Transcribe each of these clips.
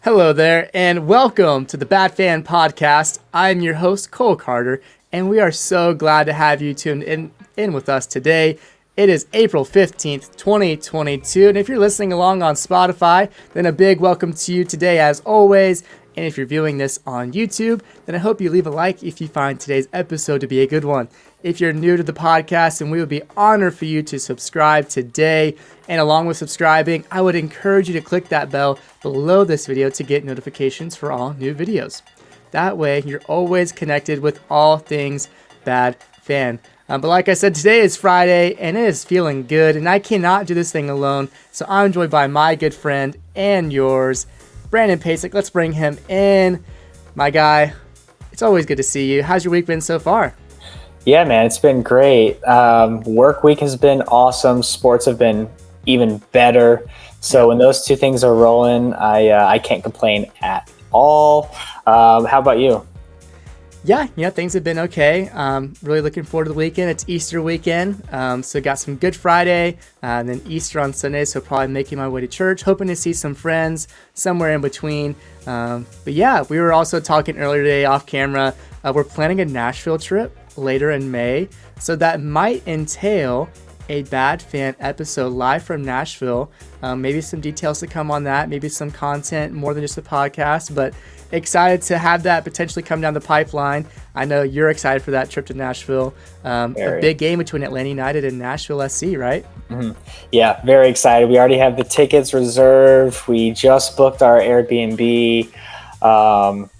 Hello there, and welcome to the Bad Fan Podcast. I'm your host, Cole Carter, and we are so glad to have you tuned in with us today. It is April 15th, 2022, and if you're listening along on Spotify, then a big welcome to you today as always. And if you're viewing this on YouTube, then I hope you leave a like if you find today's episode to be a good one. If you're new to the podcast, then we would be honored for you to subscribe today. And along with subscribing, I would encourage you to click that bell below this video to get notifications for all new videos. That way, you're always connected with all things Bad Fan. But like I said, today is Friday, and it is feeling good, and I cannot do this thing alone. So I'm joined by my good friend and yours, Brandon Pasek. Let's bring him in. My guy, it's always good to see you. How's your week been so far? Yeah, man, it's been great. Work week has been awesome. Sports have been even better. So when those two things are rolling, I can't complain at all. How about you? Yeah, things have been okay. Really looking forward to the weekend. It's Easter weekend, so got some Good Friday, and then Easter on Sunday, so probably making my way to church, hoping to see some friends somewhere in between. But yeah, we were also talking earlier today off camera. We're planning a Nashville trip later in May, so that might entail a Bad Fan episode live from Nashville. Maybe some details to come on that, maybe some content more than just a podcast, but excited to have that potentially come down the pipeline. I know you're excited for that trip to Nashville. A big game between Atlanta United and Nashville SC, right? Mm-hmm. Yeah, very excited. We already have the tickets reserved. We just booked our Airbnb. So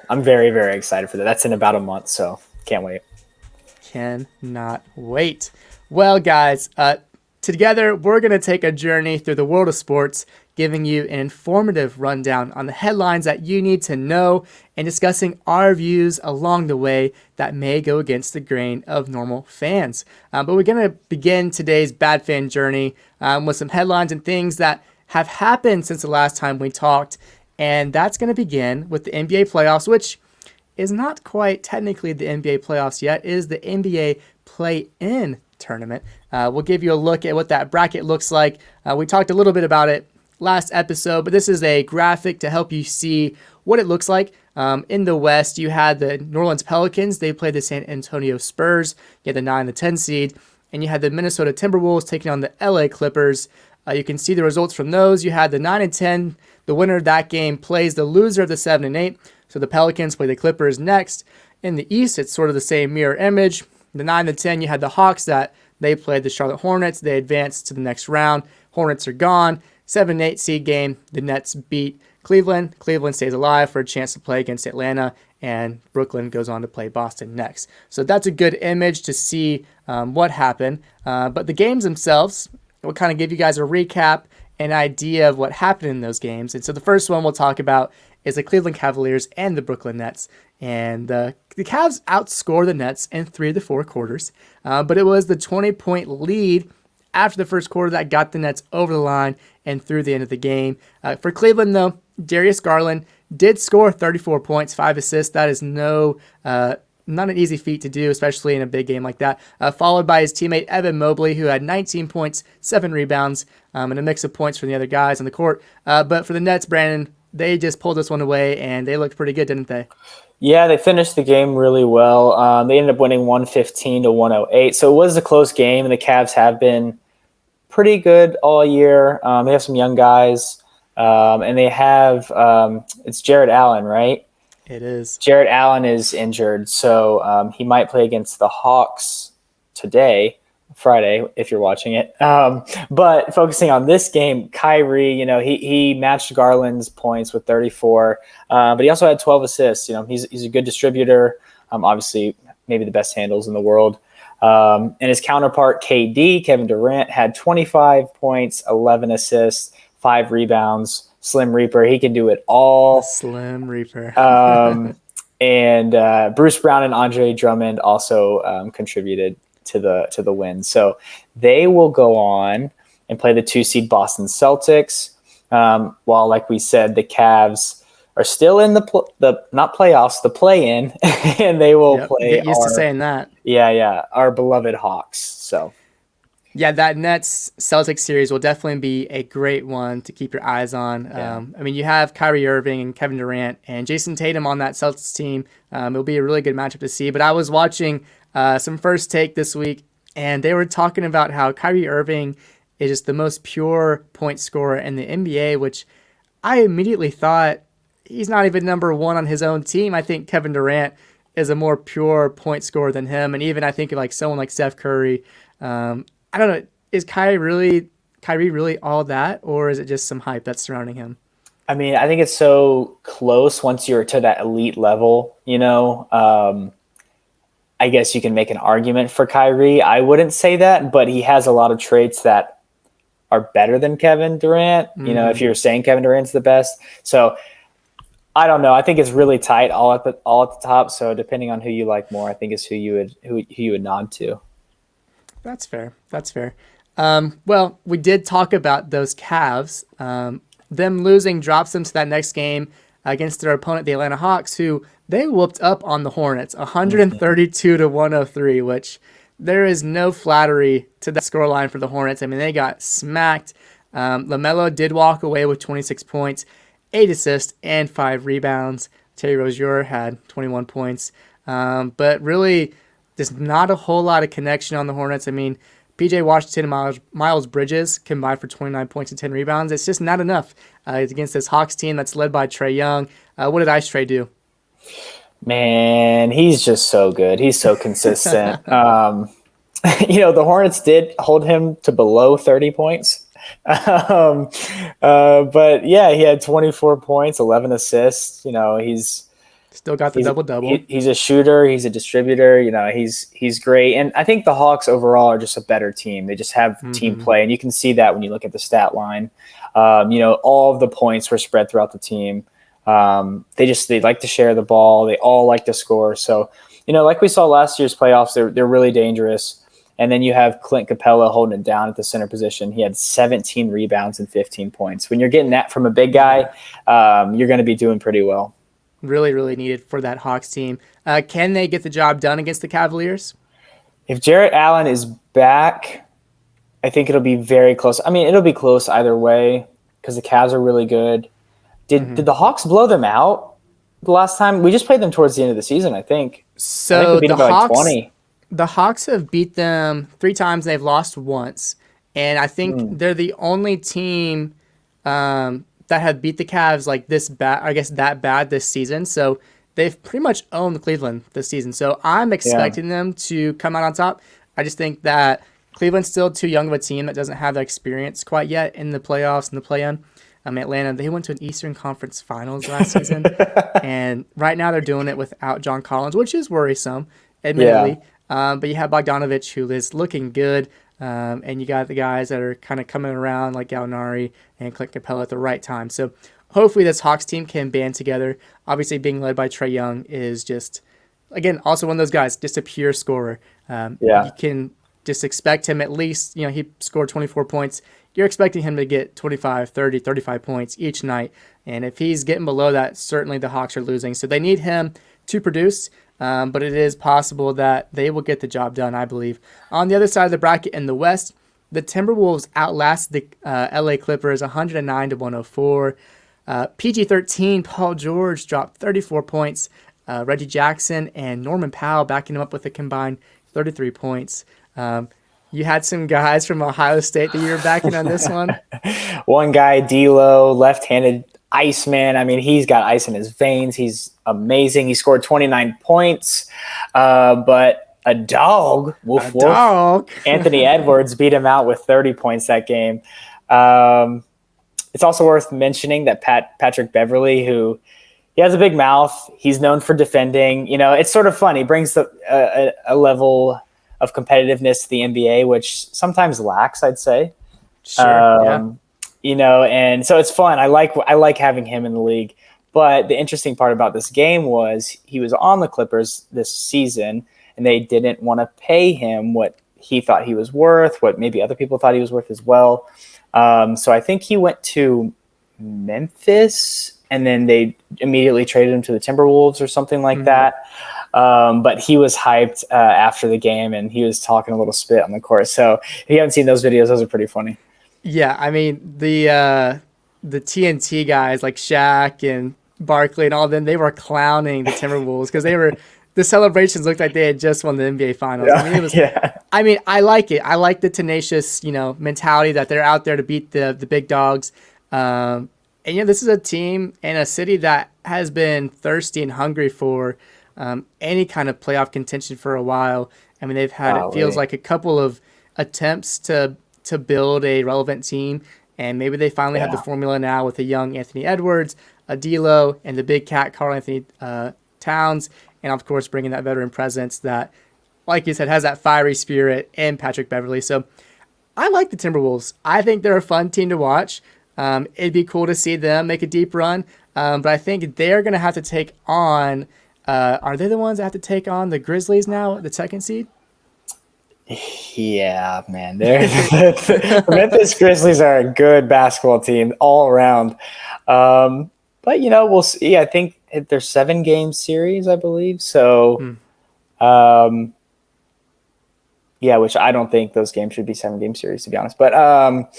I'm very, very excited for that. That's in about a month, so can't wait. Cannot wait. Well, guys, together we're going to take a journey through the world of sports, giving you an informative rundown on the headlines that you need to know and discussing our views along the way that may go against the grain of normal fans. But we're going to begin today's Bad Fan journey with some headlines and things that have happened since the last time we talked. And that's going to begin with the NBA playoffs, which is not quite technically the NBA playoffs yet, is the NBA play-in tournament. We'll give you a look at what that bracket looks like. We talked a little bit about it last episode, but this is a graphic to help you see what it looks like. In the West, you had the New Orleans Pelicans. They played the San Antonio Spurs. You had the 9 and the 10 seed, and you had the Minnesota Timberwolves taking on the LA Clippers. You can see the results from those. You had the 9 and 10. The winner of that game plays the loser of the 7 and 8. So the Pelicans play the Clippers next. In the East, it's sort of the same mirror image. The 9 and 10, you had the Hawks that they played the Charlotte Hornets. They advanced to the next round. Hornets are gone. 7 and 8 seed game. The Nets beat Cleveland. Cleveland stays alive for a chance to play against Atlanta, and Brooklyn goes on to play Boston next. So that's a good image to see what happened. But the games themselves, we'll kind of give you guys a recap, an idea of what happened in those games. And so the first one we'll talk about is the Cleveland Cavaliers and the Brooklyn Nets. And the Cavs outscored the Nets in 3 of the 4 quarters. But it was the 20-point lead after the first quarter that got the Nets over the line and through the end of the game. For Cleveland, though, Darius Garland did score 34 points, 5 assists. That is not an easy feat to do, especially in a big game like that. Followed by his teammate Evan Mobley, who had 19 points, 7 rebounds, and a mix of points from the other guys on the court. But for the Nets, Brandon, they just pulled this one away, and they looked pretty good, didn't they? Yeah, they finished the game really well. They ended up winning 115-108. So it was a close game, and the Cavs have been pretty good all year. They have some young guys, and they have it's Jared Allen, right? It is. Jared Allen is injured, so he might play against the Hawks today, Friday, if you're watching it. But focusing on this game, Kyrie, he matched Garland's points with 34, but he also had 12 assists. He's a good distributor. Obviously, maybe the best handles in the world. And his counterpart, KD, Kevin Durant, had 25 points, 11 assists, 5 rebounds. Slim Reaper, he can do it all. Slim Reaper. And Bruce Brown and Andre Drummond also contributed to the win. So they will go on and play the 2-seed Boston Celtics. While, like we said, the Cavs are still in the not playoffs, the play-in, and they will play. Get used to saying that. Yeah, our beloved Hawks. So Yeah, that Nets Celtics series will definitely be a great one to keep your eyes on. Yeah. I mean, you have Kyrie Irving and Kevin Durant and Jason Tatum on that Celtics team. It'll be a really good matchup to see. But I was watching some First Take this week, and they were talking about how Kyrie Irving is just the most pure point scorer in the NBA, which I immediately thought he's not even number one on his own team. I think Kevin Durant is a more pure point scorer than him, and even I think like someone like Steph Curry. I don't know. Is Kyrie really all that, or is it just some hype that's surrounding him? I mean, I think it's so close once you're to that elite level, I guess you can make an argument for Kyrie. I wouldn't say that, but he has a lot of traits that are better than Kevin Durant. If you're saying Kevin Durant's the best. So I don't know. I think it's really tight all at the top. So depending on who you like more, I think is who you would nod to. That's fair. That's fair. Well, we did talk about those Cavs. Them losing drops them to that next game against their opponent, the Atlanta Hawks, who they whooped up on the Hornets, 132 to 103, which there is no flattery to that scoreline for the Hornets. I mean, they got smacked. LaMelo did walk away with 26 points, 8 assists, and 5 rebounds. Terry Rozier had 21 points. But really, there's not a whole lot of connection on the Hornets. I mean, PJ Washington and Miles Bridges combined for 29 points and 10 rebounds. It's just not enough against this Hawks team that's led by Trae Young. What did Ice Trae do? Man, he's just so good. He's so consistent. The Hornets did hold him to below 30 points. But yeah, he had 24 points, 11 assists. He's still got the double-double. He's a shooter. He's a distributor. He's great. And I think the Hawks overall are just a better team. They just have team play, and you can see that when you look at the stat line. All of the points were spread throughout the team. They like to share the ball. They all like to score. So, like we saw last year's playoffs, they're really dangerous. And then you have Clint Capella holding it down at the center position. He had 17 rebounds and 15 points. When you're getting that from a big guy, you're going to be doing pretty well. Really, really needed for that Hawks team. Can they get the job done against the Cavaliers? If Jarrett Allen is back, I think it'll be very close. I mean, it'll be close either way because the Cavs are really good. Did the Hawks blow them out the last time? We just played them towards the end of the season, I think. So I think we beat them by like 20. The Hawks have beat them 3 times. They've lost once. And I think they're the only team that have beat the Cavs like this bad, I guess that bad this season. So they've pretty much owned Cleveland this season. So I'm expecting them to come out on top. I just think that Cleveland's still too young of a team that doesn't have the experience quite yet in the playoffs and the play-in. Atlanta, they went to an Eastern Conference Finals last season. And right now they're doing it without John Collins, which is worrisome, admittedly. But you have Bogdanovich, who is looking good. And you got the guys that are kind of coming around like Gallinari and Clint Capella at the right time. So hopefully this Hawks team can band together. Obviously being led by Trae Young is just, again, also one of those guys, just a pure scorer. You can just expect him at least, he scored 24 points. You're expecting him to get 25, 30, 35 points each night. And if he's getting below that, certainly the Hawks are losing. So they need him to produce. But it is possible that they will get the job done, I believe. On the other side of the bracket in the West, the Timberwolves outlasted the LA Clippers 109 to 104. PG-13, Paul George dropped 34 points. Reggie Jackson and Norman Powell backing him up with a combined 33 points. You had some guys from Ohio State that you were backing on this one. One guy, D'Lo, left-handed Iceman. I mean, he's got ice in his veins. He's amazing. He scored 29 points. But a dog, woof, woof, Anthony Edwards beat him out with 30 points that game. It's also worth mentioning that Patrick Beverley, who he has a big mouth. He's known for defending. It's sort of fun. He brings a level of competitiveness to the NBA, which sometimes lacks, I'd say. Sure. And so it's fun. I like having him in the league. But the interesting part about this game was he was on the Clippers this season, and they didn't want to pay him what he thought he was worth, what maybe other people thought he was worth as well. So I think he went to Memphis, and then they immediately traded him to the Timberwolves or something like that. But he was hyped after the game, and he was talking a little spit on the court. So if you haven't seen those videos, those are pretty funny. Yeah, I mean the TNT guys like Shaq and Barkley and all of them, they were clowning the Timberwolves because the celebrations looked like they had just won the NBA Finals. I mean, it was. Yeah. I mean, I like it. I like the tenacious, mentality that they're out there to beat the big dogs. And this is a team and a city that has been thirsty and hungry for any kind of playoff contention for a while. I mean, they've had it feels like a couple of attempts to build a relevant team, and maybe they finally have the formula now with a young Anthony Edwards, a D'Lo, and the big cat Karl Anthony Towns, and of course bringing that veteran presence that, like you said, has that fiery spirit, and Patrick Beverley. So I like the Timberwolves. I think they're a fun team to watch. It'd be cool to see them make a deep run, but I think they're going to have to take on. Are they the ones that have to take on the Grizzlies now, the second seed? Yeah, man. The Memphis Grizzlies are a good basketball team all around. But, we'll see. I think they're 7-game series, I believe. So, which I don't think those games should be 7-game series, to be honest. But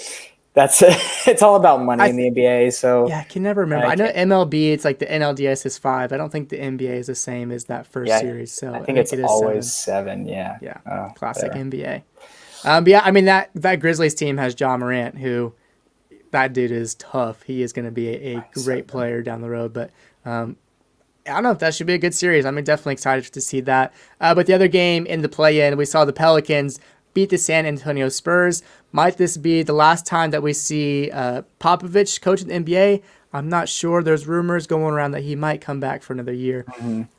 that's it's all about money in the NBA. So I can never remember. I know MLB, it's like the NLDS is 5. I don't think the NBA is the same as that first series. So I think it's always 7. Yeah. Classic NBA. I mean that Grizzlies team has John Morant, who that dude is tough. He is going to be a great player down the road. But I don't know if that should be a good series. I'm definitely excited to see that. But the other game in the play-in, we saw the Pelicans beat the San Antonio Spurs. Might this be the last time that we see Popovich coach in the NBA? I'm not sure. There's rumors going around that he might come back for another year.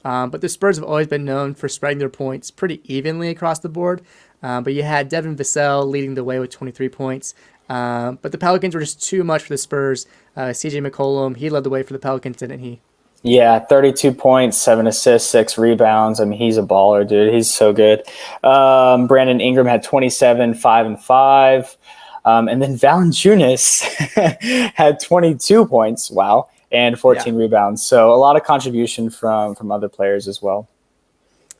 But the Spurs have always been known for spreading their points pretty evenly across the board. But you had Devin Vassell leading the way with 23 points. But the Pelicans were just too much for the Spurs. CJ McCollum, he led the way for the Pelicans, didn't he? Yeah, 32 points, 7 assists, 6 rebounds. I mean, he's a baller, dude. He's so good. Brandon Ingram had 27, 5 and 5. And then Valanciunas had 22 points, and 14 rebounds. So a lot of contribution from other players as well.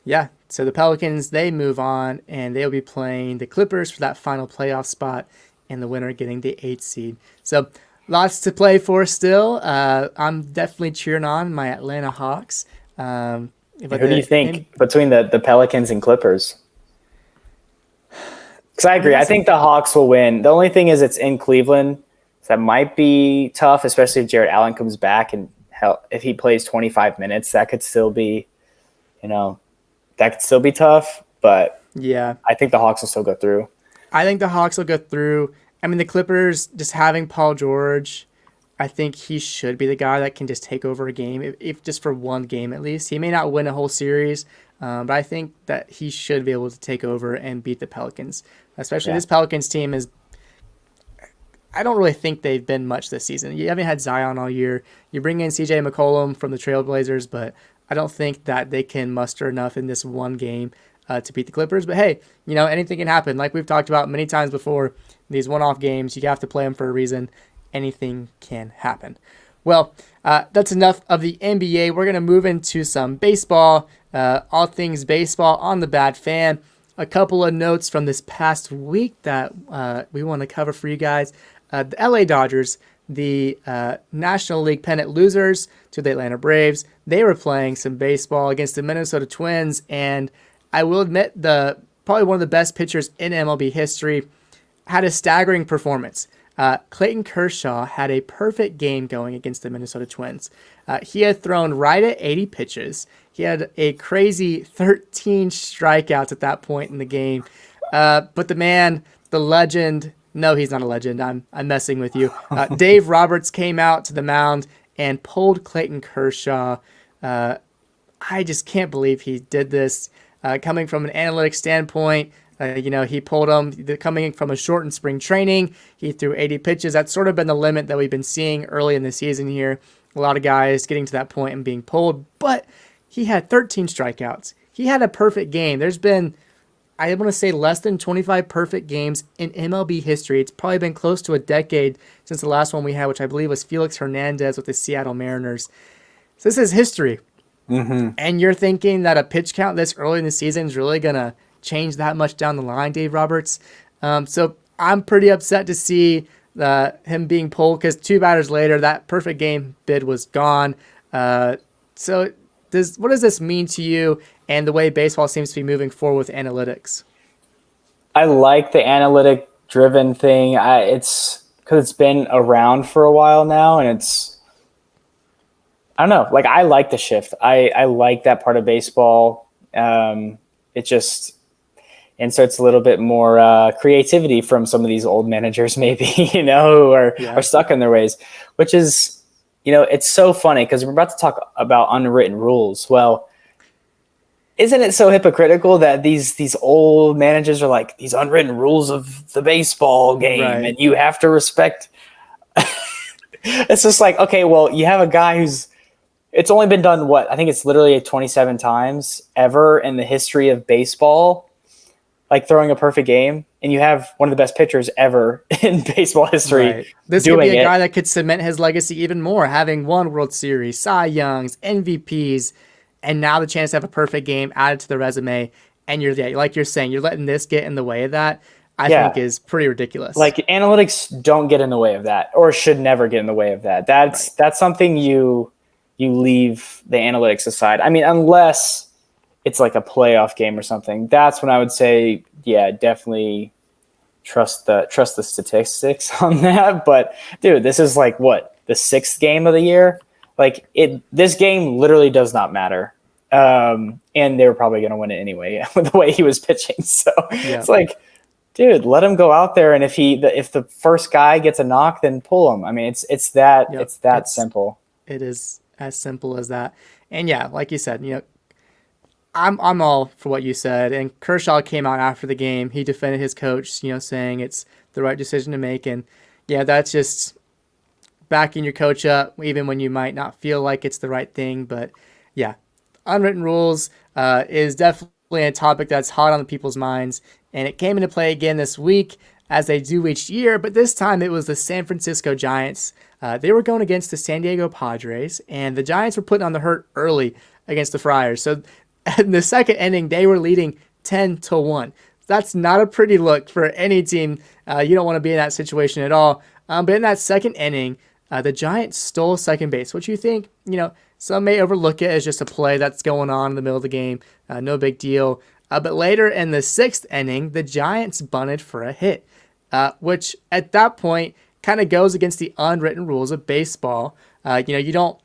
Yeah, so the Pelicans, they move on, and they'll be playing the Clippers for that final playoff spot, and the winner getting the 8th seed. So lots to play for still. I'm definitely cheering on my Atlanta Hawks. Who do you think between the Pelicans and Clippers? Because I agree. I think the Hawks will win. The only thing is it's in Cleveland. So that might be tough, especially if Jarrett Allen comes back. And if he plays 25 minutes, that could still be, tough. But yeah, I think the Hawks will still go through. I think the Hawks will go through. I mean, the Clippers, just having Paul George, I think he should be the guy that can just take over a game, if just for one game at least. He may not win a whole series, but I think that he should be able to take over and beat the Pelicans. Especially this Pelicans team is, I don't really think they've been much this season. You haven't had Zion all year. You bring in CJ McCollum from the Trailblazers, but I don't think that they can muster enough in this one game to beat the Clippers. But hey, anything can happen. Like we've talked about many times before, these one-off games, you have to play them for a reason. Anything can happen. Well, that's enough of the NBA. We're going to move into some baseball, all things baseball on the Bad Fan. A couple of notes from this past week that we want to cover for you guys. The LA Dodgers, the National League pennant losers to the Atlanta Braves, they were playing some baseball against the Minnesota Twins, and I will admit probably one of the best pitchers in MLB history had a staggering performance. Clayton Kershaw had a perfect game going against the Minnesota Twins. He had thrown right at 80 pitches. He had a crazy 13 strikeouts at that point in the game. But the man, the legend, no, he's not a legend. I'm messing with you. Dave Roberts came out to the mound and pulled Clayton Kershaw. I just can't believe he did this. Coming from an analytics standpoint, he pulled him coming from a shortened spring training. He threw 80 pitches. That's sort of been the limit that we've been seeing early in the season here. A lot of guys getting to that point and being pulled, but he had 13 strikeouts. He had a perfect game. There's been, I want to say, less than 25 perfect games in MLB history. It's probably been close to a decade since the last one we had, which I believe was Felix Hernandez with the Seattle Mariners. So this is history. And you're thinking that a pitch count this early in the season is really going to change that much down the line, Dave Roberts. So I'm pretty upset to see him being pulled, because 2 batters later, that perfect game bid was gone. So what does this mean to you and the way baseball seems to be moving forward with analytics? I like the analytic driven thing. It's because it's been around for a while now, and I don't know. Like, I like the shift. I like that part of baseball. It just inserts a little bit more creativity from some of these old managers, maybe, who are stuck in their ways, which is, it's so funny because we're about to talk about unwritten rules. Well, isn't it so hypocritical that these old managers are like, these unwritten rules of the baseball game, and you have to respect. It's just like, okay, well, you have a guy it's only been done, I think it's literally 27 times ever in the history of baseball, like throwing a perfect game, and you have one of the best pitchers ever in baseball history. Right. This could be a guy that could cement his legacy even more, having won World Series, Cy Youngs, MVPs, and now the chance to have a perfect game added to the resume. And like you're saying, you're letting this get in the way of that. I think is pretty ridiculous. Like, analytics don't get in the way of that, or should never get in the way of that. That's something you leave the analytics aside. I mean, unless it's like a playoff game or something, that's when I would say, yeah, definitely trust the statistics on that. But dude, this is like the 6th game of the year. Like, this game literally does not matter. And they were probably going to win it anyway with the way he was pitching. So It's like, dude, let him go out there, and if the first guy gets a knock, then pull him. I mean, it's that simple. It is as simple as that. And yeah, like you said, I'm all for what you said. And Kershaw came out after the game. He defended his coach, saying it's the right decision to make. And yeah, that's just backing your coach up, even when you might not feel like it's the right thing. But yeah, unwritten rules is definitely a topic that's hot on the people's minds. And it came into play again this week, as they do each year, but this time it was the San Francisco Giants. They were going against the San Diego Padres, and the Giants were putting on the hurt early against the Friars. So in the second inning, they were leading 10-1. That's not a pretty look for any team. You don't want to be in that situation at all. But in that second inning, the Giants stole second base, which you think, some may overlook it as just a play that's going on in the middle of the game. No big deal. But later in the 6th inning, the Giants bunted for a hit. Which at that point kind of goes against the unwritten rules of baseball. You don't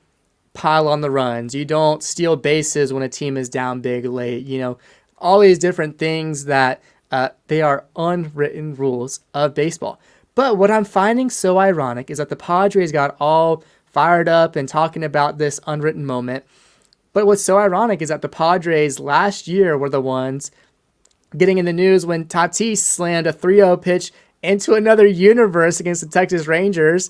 pile on the runs. You don't steal bases when a team is down big late. All these different things that they are unwritten rules of baseball. But what I'm finding so ironic is that the Padres got all fired up and talking about this unwritten moment. But what's so ironic is that the Padres last year were the ones getting in the news when Tatis slammed a 3-0 pitch into another universe against the Texas Rangers,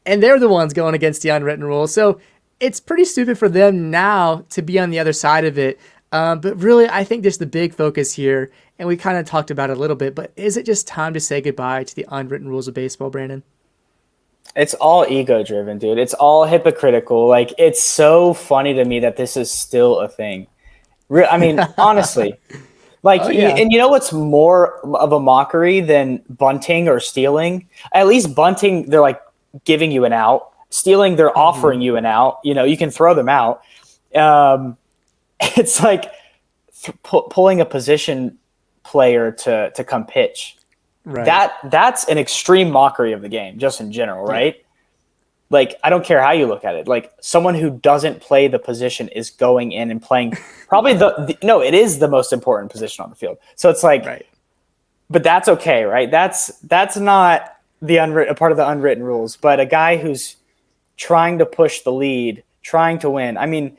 and they're the ones going against the unwritten rules. So it's pretty stupid for them now to be on the other side of it. But really, I think there's the big focus here, and we kind of talked about it a little bit, but is it just time to say goodbye to the unwritten rules of baseball, Brandon? It's all ego-driven, dude. It's all hypocritical. Like, it's so funny to me that this is still a thing. I mean, honestly. Like, and you know what's more of a mockery than bunting or stealing? At least bunting, they're like giving you an out. Stealing, they're offering you an out. You can throw them out. It's like pulling a position player to come pitch. Right. That's an extreme mockery of the game, just in general, right? Yeah. Like, I don't care how you look at it. Like, someone who doesn't play the position is going in and playing probably it is the most important position on the field. So it's like, right. But that's okay, right? That's not a part of the unwritten rules. But a guy who's trying to push the lead, trying to win, I mean,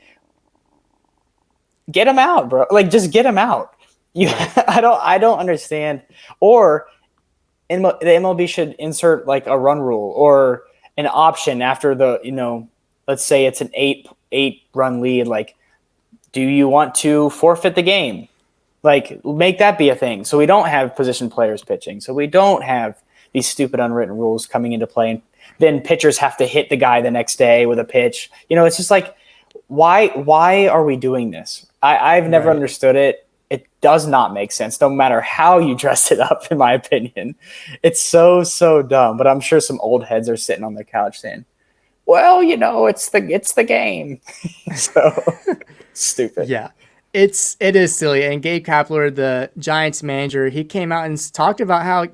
get him out, bro. Like, just get him out. I don't understand. Or the MLB should insert like a run rule or an option after the, let's say it's an eight run lead. Like, do you want to forfeit the game? Like, make that be a thing. So we don't have position players pitching. So we don't have these stupid unwritten rules coming into play. And then pitchers have to hit the guy the next day with a pitch. It's just like, why are we doing this? I've never Right. understood it. It does not make sense, no matter how you dress it up, in my opinion. It's so dumb. But I'm sure some old heads are sitting on their couch saying, well, it's the game. So stupid. Yeah. It is silly. And Gabe Kapler, the Giants manager, he came out and talked about how,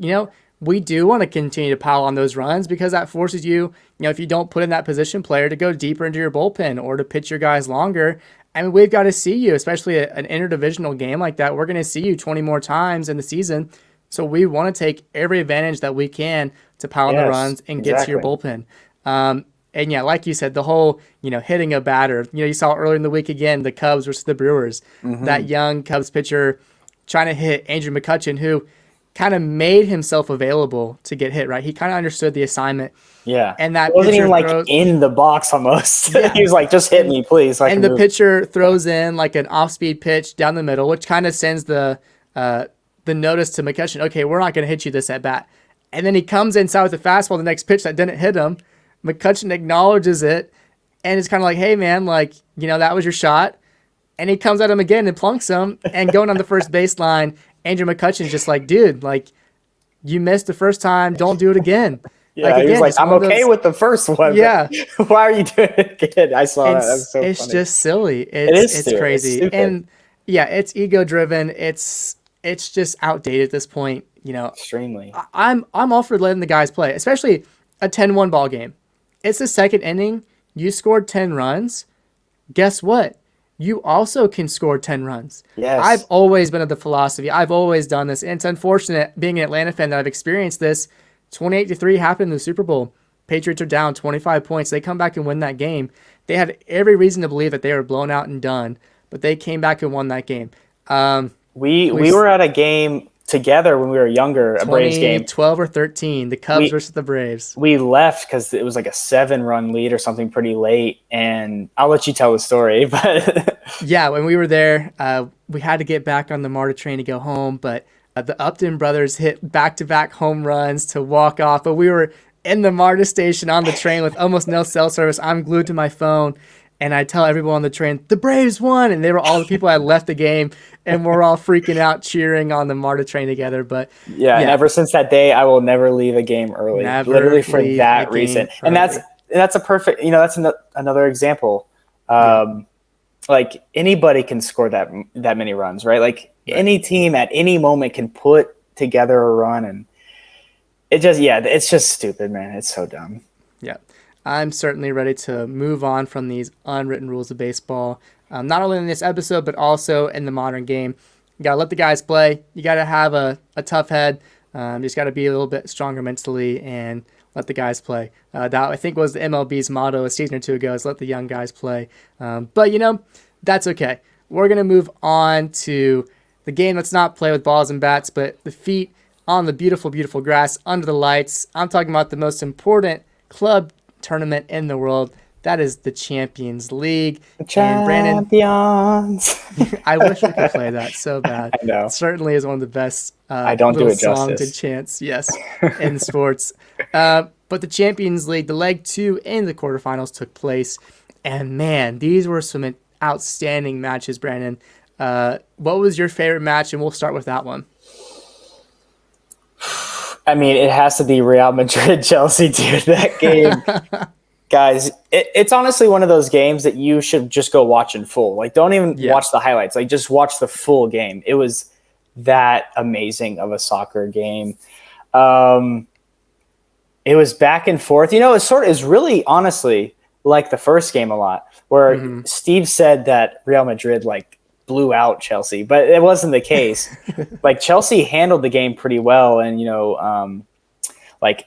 we do want to continue to pile on those runs because that forces you, if you don't put in that position player to go deeper into your bullpen or to pitch your guys longer. I mean, we've got to see you, especially an interdivisional game like that. We're going to see you 20 more times in the season. So we want to take every advantage that we can to pile on the runs and get to your bullpen. And yeah, like you said, the whole, hitting a batter, you saw earlier in the week again, the Cubs versus the Brewers, that young Cubs pitcher trying to hit Andrew McCutchen, who kind of made himself available to get hit, right? He kind of understood the assignment. Yeah. And that it wasn't pitcher even in the box almost. Yeah. He was like, just hit me, please. So and the pitcher throws in like an off-speed pitch down the middle, which kind of sends the notice to McCutchen, okay, we're not going to hit you this at bat. And then he comes inside with the fastball, the next pitch that didn't hit him. McCutchen acknowledges it, and it's kind of like, hey, man, that was your shot. And he comes at him again and plunks him, and going on the first baseline, Andrew McCutchen's just like, dude, you missed the first time. Don't do it again. Yeah, he was like, I'm okay with the first one. Yeah. Why are you doing it again? I saw that. That was so it's funny. just silly. It's crazy. It's and, yeah, it's ego-driven. It's just outdated at this point. Extremely. I'm all for letting the guys play, especially a 10-1 ball game. It's the second inning. You scored 10 runs. Guess what? You also can score 10 runs. Yes. I've always been of the philosophy. I've always done this. And it's unfortunate, being an Atlanta fan, that I've experienced this. 28-3 happened in the Super Bowl. Patriots are down 25 points. They come back and win that game. They had every reason to believe that they were blown out and done, but they came back and won that game. We were at a game together when we were younger, a Braves game. 12 or 13, the Cubs versus the Braves. We left because it was like a 7-run lead or something pretty late, and I'll let you tell the story. But yeah, when we were there, we had to get back on the MARTA train to go home, but the Upton brothers hit back-to-back home runs to walk off, but we were in the MARTA station on the train with almost no cell service. I'm glued to my phone, and I tell everyone on the train, the Braves won, and they were all the people that left the game, and we're all freaking out, cheering on the MARTA train together. But yeah, and ever since that day, I will never leave a game early, literally for that reason. And that's a perfect, that's another example. Like anybody can score that many runs, right? Like any team at any moment can put together a run, and it's just stupid, man. It's so dumb. Yeah. I'm certainly ready to move on from these unwritten rules of baseball, not only in this episode, but also in the modern game. You got to let the guys play. You got to have a tough head. You just got to be a little bit stronger mentally and let the guys play. That, I think, was the MLB's motto a season or two ago, is let the young guys play. But, that's okay. We're going to move on to the game that's not play with balls and bats, but the feet on the beautiful, beautiful grass under the lights. I'm talking about the most important club tournament in the world. That is the Champions League. And Brandon, I wish we could play that so bad. I know. It certainly is one of the best I don't do it songs justice. and chants, yes, in sports. But the Champions League, the leg 2 in the quarterfinals took place. And man, these were some outstanding matches, Brandon. What was your favorite match? And we'll start with that one. I mean, it has to be Real Madrid Chelsea, dude. That game, guys, it's honestly one of those games that you should just go watch in full. Like, don't even watch the highlights. Like, just watch the full game. It was that amazing of a soccer game. It was back and forth. It's really honestly like the first game a lot, where Steve said that Real Madrid blew out Chelsea, but it wasn't the case. Chelsea handled the game pretty well, and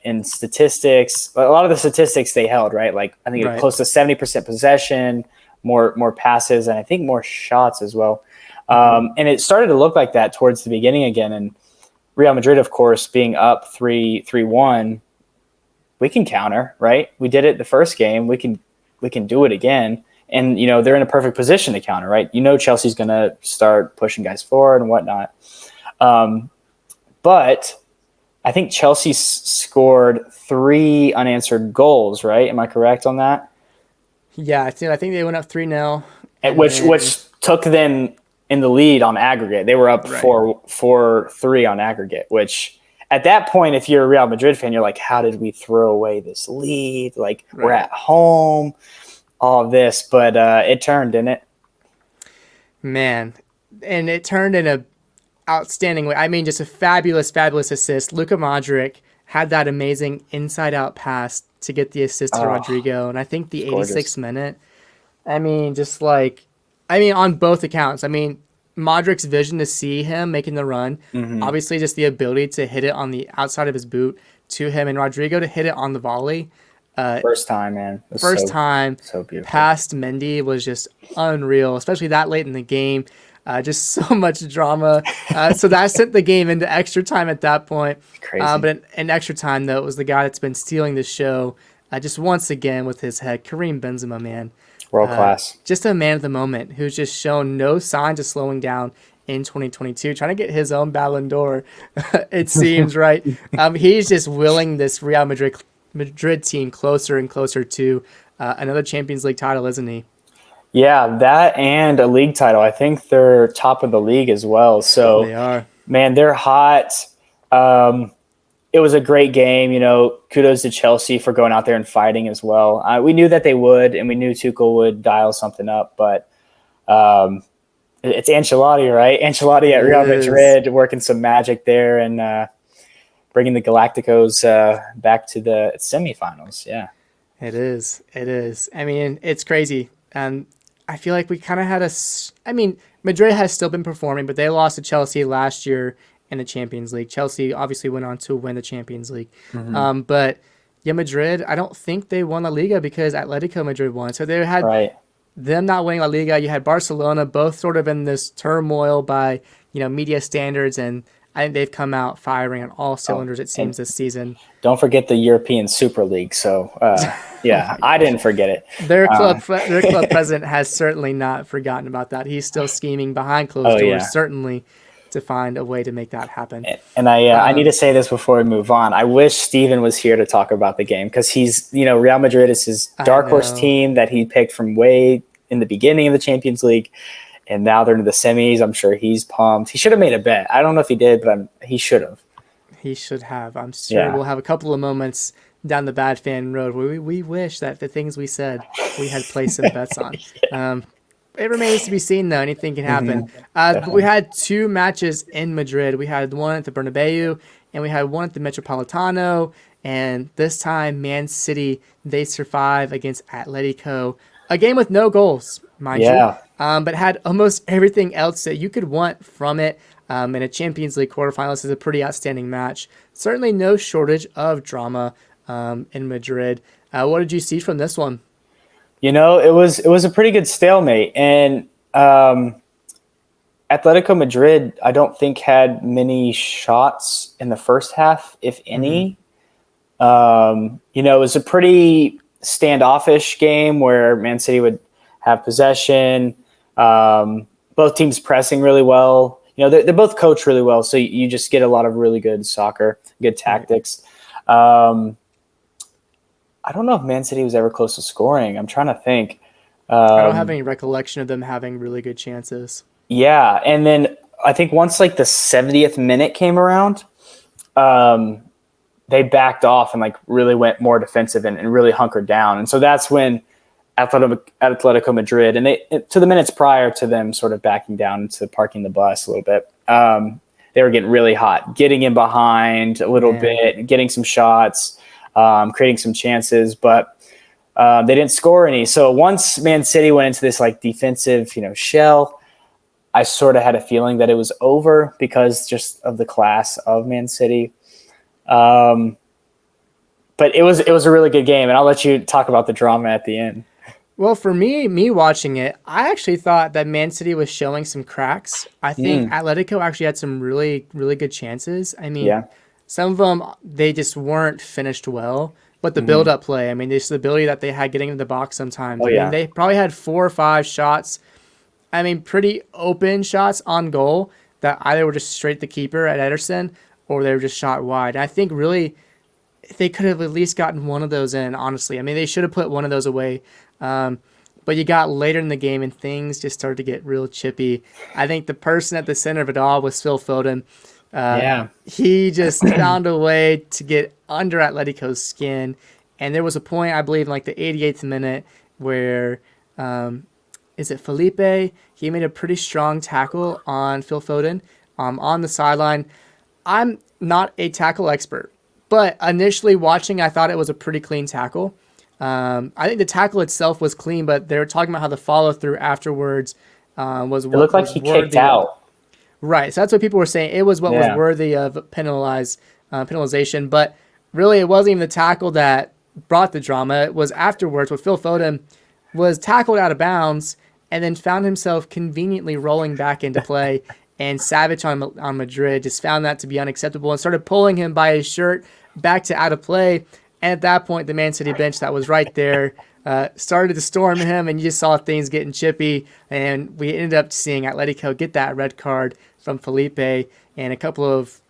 in statistics, a lot of the statistics they held, right? I think it was close to 70% possession, more passes, and I think more shots as well. And it started to look like that towards the beginning again. And Real Madrid, of course, being up 3-1, we can counter, right? We did it the first game. We can do it again. And, they're in a perfect position to counter, right? Chelsea's going to start pushing guys forward and whatnot. But I think Chelsea scored 3 unanswered goals, right? Am I correct on that? Yeah, I think they went up 3-0, and then which took them in the lead on aggregate. They were up right. 4-3 on aggregate, which at that point, if you're a Real Madrid fan, you're like, how did we throw away this lead? Like, we're Right. at home, all of this, but it turned, didn't it? Man, and it turned in a outstanding way. I mean, just a fabulous, fabulous assist. Luka Modric had that amazing inside-out pass to get the assist to Oh, Rodrigo, and I think the it's gorgeous. 86th minute. I mean, on both accounts. I mean, Modric's vision to see him making the run, Hmm. obviously just the ability to hit it on the outside of his boot to him, and Rodrigo to hit it on the volley. First time, man. It was First time so beautiful. past Mendy was just unreal, especially that late in the game. Just so much drama. So that sent the game into extra time at that point. Crazy. But in extra time, though, it was the guy that's been stealing the show just once again with his head, Kareem Benzema, man. World class. Just a man of the moment who's just shown no signs of slowing down in 2022, trying to get his own Ballon d'Or, it seems, right? He's just willing this Real Madrid team closer and closer to another Champions League title, isn't he? Yeah, that and a league title. I think they're top of the league as well. They So, are. man, they're hot. Um, it was a great game. Kudos to Chelsea for going out there and fighting as well. We knew that they would, and we knew Tuchel would dial something up, but um, it's Ancelotti, right? Ancelotti at It Real is. Madrid working some magic there and bringing the Galacticos back to the semifinals. Yeah. It is. It is. I mean, it's crazy. And I feel like we kind of had I mean, Madrid has still been performing, but they lost to Chelsea last year in the Champions League. Chelsea obviously went on to win the Champions League. Hmm. But yeah, Madrid, I don't think they won La Liga because Atletico Madrid won. So they had Right. them not winning La Liga. You had Barcelona, both sort of in this turmoil by, media standards. And I think they've come out firing on all Oh, cylinders, it and seems, this season. don't forget the European Super League. So, Oh yeah, my I gosh. didn't forget it. Their Uh, their club president has certainly not forgotten about that. He's still scheming behind closed oh doors, yeah, certainly, to find a way to make that happen. and I need to say this before we move on. I wish Steven was here to talk about the game because he's Real Madrid is his I dark horse know team that he picked from way in the beginning of the Champions League, and now they're into the semis. I'm sure he's pumped. He should have made a bet. I don't know if he did, but he should have. he should have. I'm sure Yeah. we'll have a couple of moments down the bad fan road where we wish that the things we said we had placed some bets on. Um, it remains to be seen, though. Anything can happen. Hmm. But we Definitely. had two matches in Madrid. We had one at the Bernabeu, and we had one at the Metropolitano. And this time, Man City, they survive against Atletico. A game with no goals, mind you, Yeah. but had almost everything else that you could want from it. In a Champions League quarterfinal, this is a pretty outstanding match. Certainly no shortage of drama in Madrid. What did you see from this one? It was a pretty good stalemate, and Atletico Madrid, I don't think had many shots in the first half, if Mm-hmm. any. It was a pretty standoffish game where Man City would have possession. Both teams pressing really well. They're both coached really well, so you just get a lot of really good soccer, good Right. tactics. Um, I don't know if Man City was ever close to scoring. I'm trying to think. I don't have Um, any recollection of them having really good chances. yeah, and then I think once like the 70th minute came around, um, they backed off and like really went more defensive and really hunkered down. And so that's when Atletico Madrid, and to the minutes prior to them sort of backing down into parking the bus a little bit, they were getting really hot, getting in behind a little Man, bit, getting some shots, creating some chances, but they didn't score any. So once Man City went into this like defensive, shell, I sort of had a feeling that it was over because just of the class of Man City. Um, but it was a really good game, and I'll let you talk about the drama at the end. well, for me watching it, I actually thought that Man City was showing some cracks. I think Mm, Atletico actually had some really, really good chances. I mean, yeah. some of them they just weren't finished well, but the Hmm. build-up play, I mean, just the ability that they had getting into the box sometimes. Oh I mean, yeah. they probably had 4 or 5 shots. I mean, pretty open shots on goal that either were just straight to the keeper at Ederson or they were just shot wide. And I think really they could have at least gotten one of those in, honestly. I mean, they should have put one of those away. But you got later in the game and things just started to get real chippy. I think the person at the center of it all was Phil Foden. Yeah. He just found a way to get under Atletico's skin. And there was a point, I believe, in like the 88th minute where, is it Felipe? He made a pretty strong tackle on Phil Foden on the sideline. I'm not a tackle expert, but initially watching, I thought it was a pretty clean tackle. I think the tackle itself was clean, but they were talking about how the follow through afterwards was what It looked like was he worthy kicked out. Right, so that's what people were saying. It was what was worthy of penalization, but really it wasn't even the tackle that brought the drama. It was afterwards where Phil Foden was tackled out of bounds and then found himself conveniently rolling back into play. And Savage on Madrid just found that to be unacceptable and started pulling him by his shirt back to out of play. And at that point, the Man City bench that was right there started to storm him, and you just saw things getting chippy. And we ended up seeing Atletico get that red card from Felipe and a couple of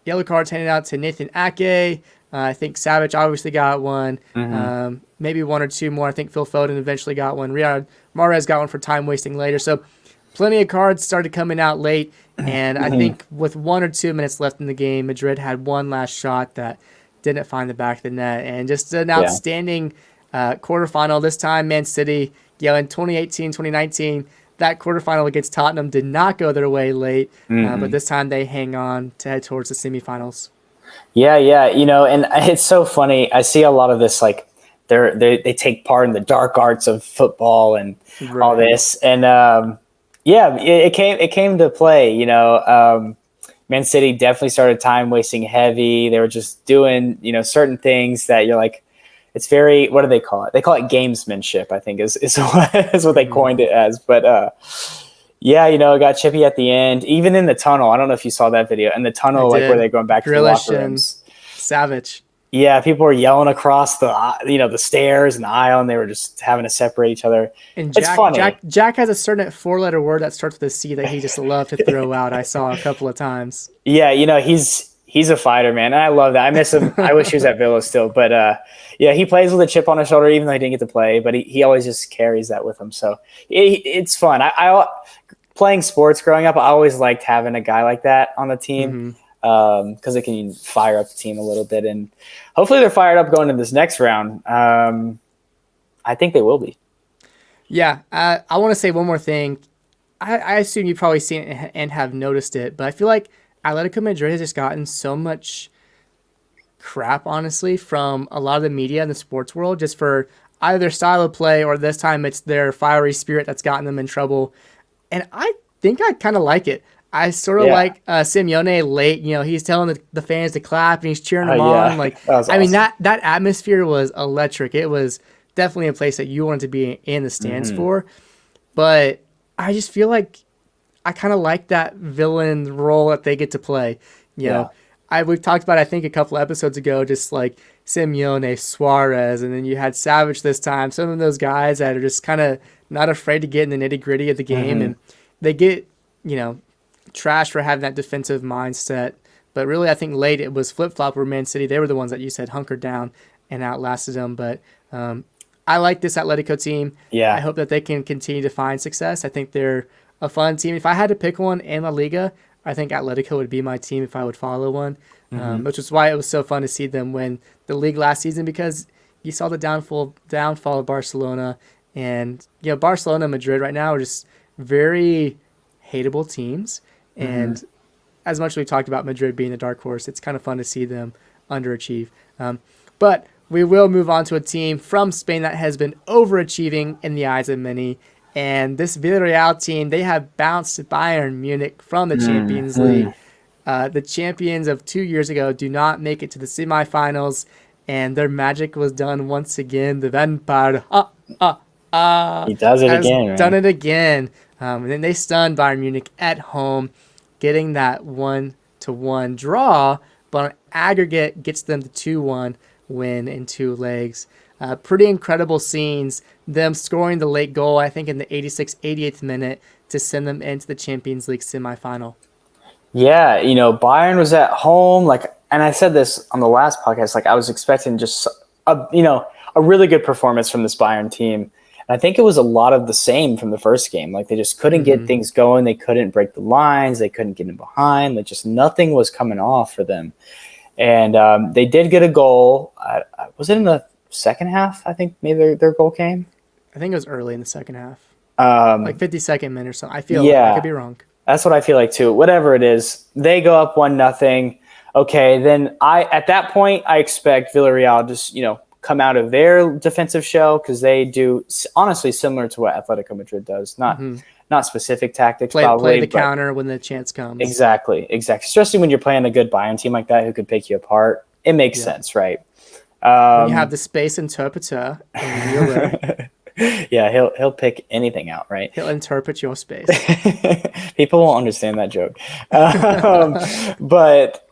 yellow cards handed out to Nathan Ake. I think Savage obviously got one. Maybe one or two more. I think Phil Foden eventually got one. Riyad Mahrez got one for time wasting later. So plenty of cards started coming out late. And I think with 1 or 2 minutes left in the game, Madrid had one last shot that didn't find the back of the net. And just an outstanding quarterfinal. This time, Man City, in 2018, 2019, that quarterfinal against Tottenham did not go their way late. But this time they hang on to head towards the semifinals. Yeah. And it's so funny. I see a lot of this, like, they take part in the dark arts of football and all this. And, it came to play, Man City definitely started time wasting heavy. They were just doing, certain things that you're like, it's very, what do they call it? They call it gamesmanship, I think is what they coined it as. But, it got chippy at the end, even in the tunnel. I don't know if you saw that video. In the tunnel, like where they're going back to the locker rooms. Savage. Yeah, people were yelling across the stairs and the aisle, and they were just having to separate each other. And it's funny. Jack has a certain 4-letter word that starts with a C that he just loved to throw out. I saw a couple of times. Yeah, he's a fighter, man. And I love that. I miss him. I wish he was at Villa still. But, he plays with a chip on his shoulder, even though he didn't get to play. But he always just carries that with him. So it's fun. I playing sports growing up, I always liked having a guy like that on the team. Because it can fire up the team a little bit, and hopefully they're fired up going into this next round. I think they will be. Yeah, I want to say one more thing. I assume you've probably seen it and have noticed it, but I feel like Atletico Madrid has just gotten so much crap, honestly, from a lot of the media in the sports world, just for either their style of play or this time it's their fiery spirit that's gotten them in trouble. And I think I kind of like it. I sort of like Simeone late. He's telling the fans to clap and he's cheering them on. Like, awesome. I mean, that atmosphere was electric. It was definitely a place that you wanted to be in the stands for. But I just feel like I kind of like that villain role that they get to play. We've talked about, I think, a couple episodes ago, just like Simeone, Suarez, and then you had Savage this time. Some of those guys that are just kind of not afraid to get in the nitty gritty of the game, and they get, trash for having that defensive mindset. But really, I think late it was flip-flop where Man City, they were the ones that you said hunkered down and outlasted them. But I like this Atletico team. Yeah. I hope that they can continue to find success. I think they're a fun team. If I had to pick one in La Liga, I think Atletico would be my team if I would follow one, which is why it was so fun to see them win the league last season, because you saw the downfall of Barcelona. And, Barcelona and Madrid right now are just very hateable teams. And as much as we talked about Madrid being the dark horse, it's kind of fun to see them underachieve. But we will move on to a team from Spain that has been overachieving in the eyes of many. And this Villarreal team, they have bounced Bayern Munich from the Champions League. The champions of 2 years ago do not make it to the semifinals, and their magic was done once again. The Vampire he does it again, man. Done it again. And then they stunned Bayern Munich at home, getting that 1-1 draw, but on aggregate gets them the 2-1 win in 2 legs. Pretty incredible scenes. Them scoring the late goal, I think, in the 86th, 88th minute to send them into the Champions League semifinal. Yeah, Bayern was at home. Like, and I said this on the last podcast, like I was expecting just a really good performance from this Bayern team. And I think it was a lot of the same from the first game. Like they just couldn't get things going. They couldn't break the lines. They couldn't get in behind. Like just nothing was coming off for them. And they did get a goal. Was it in the second half? I think maybe their goal came. I think it was early in the second half. Like 52nd minute or something. I feel like I could be wrong. That's what I feel like too. Whatever it is, they go up 1-0. Okay, then at that point I expect Villarreal just come out of their defensive shell because they do honestly similar to what Atletico Madrid does. Not specific tactics. Play the counter when the chance comes. Exactly. Especially when you're playing a good Bayern team like that who could pick you apart. It makes sense, right? When you have the space interpreter in your yeah, he'll pick anything out, right? He'll interpret your space. People won't understand that joke, but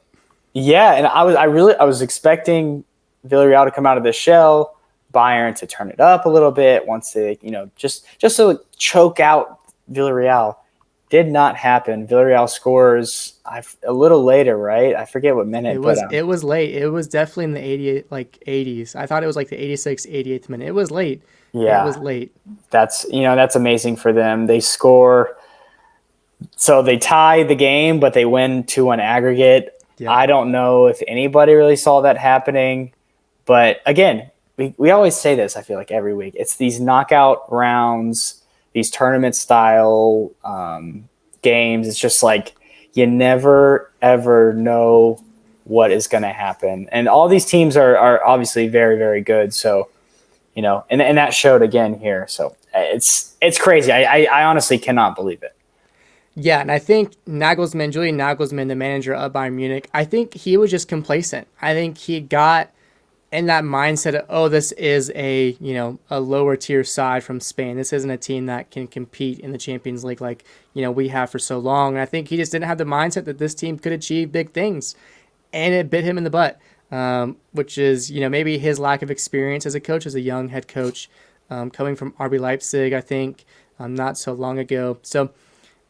yeah, and I was expecting Villarreal to come out of the shell, Bayern to turn it up a little bit once they just to choke out Villarreal. Did not happen. Villarreal scores a little later, right? I forget what minute. It was late. It was definitely in the 80s. I thought it was like the 86th, 88th minute. It was late. Yeah, it was late. That's amazing for them. They score, so they tie the game, but they win 2-1 aggregate. Yeah. I don't know if anybody really saw that happening, but again, we always say this. I feel like every week it's these knockout rounds, these tournament style games. It's just like you never ever know what is going to happen, and all these teams are obviously very, very good. So. And that showed again here. So it's crazy. I honestly cannot believe it. Yeah, and I think Julian Nagelsmann, the manager of Bayern Munich, I think he was just complacent. I think he got in that mindset of, this is a lower tier side from Spain. This isn't a team that can compete in the Champions League like we have for so long. And I think he just didn't have the mindset that this team could achieve big things, and it bit him in the butt. Which is, maybe his lack of experience as a coach, as a young head coach, coming from RB Leipzig, I think, not so long ago. So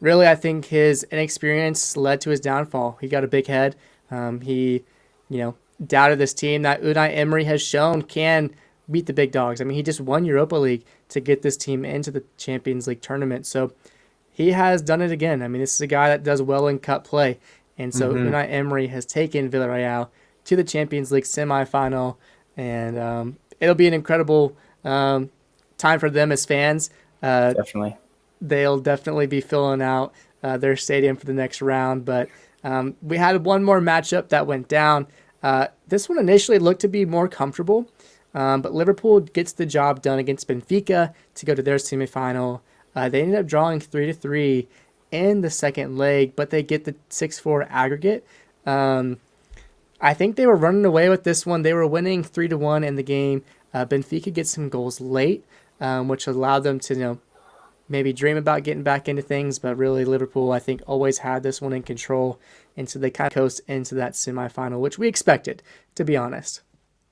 really, I think his inexperience led to his downfall. He got a big head. He doubted this team that Unai Emery has shown can beat the big dogs. I mean, he just won Europa League to get this team into the Champions League tournament. So he has done it again. I mean, this is a guy that does well in cup play. And so Unai Emery has taken Villarreal to the Champions League semifinal, and it'll be an incredible time for them as fans. Definitely. They'll definitely be filling out their stadium for the next round, but we had one more matchup that went down. This one initially looked to be more comfortable, but Liverpool gets the job done against Benfica to go to their semifinal. They ended up drawing 3-3 in the second leg, but they get the 6-4 aggregate. I think they were running away with this one. They were winning 3-1 in the game. Benfica gets some goals late, which allowed them to maybe dream about getting back into things. But really, Liverpool, I think, always had this one in control. And so they kind of coast into that semifinal, which we expected, to be honest.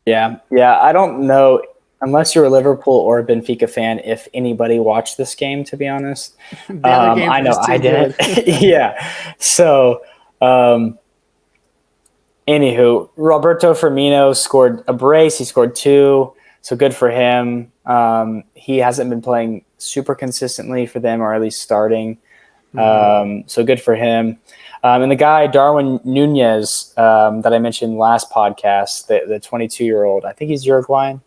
Yeah. I don't know, unless you're a Liverpool or a Benfica fan, if anybody watched this game, to be honest. I know I did. Yeah. So, anywho, Roberto Firmino scored a brace. He scored 2, so good for him. He hasn't been playing super consistently for them, or at least starting. So good for him. And the guy, Darwin Nunez, that I mentioned last podcast, the 22-year-old, I think he's Uruguayan,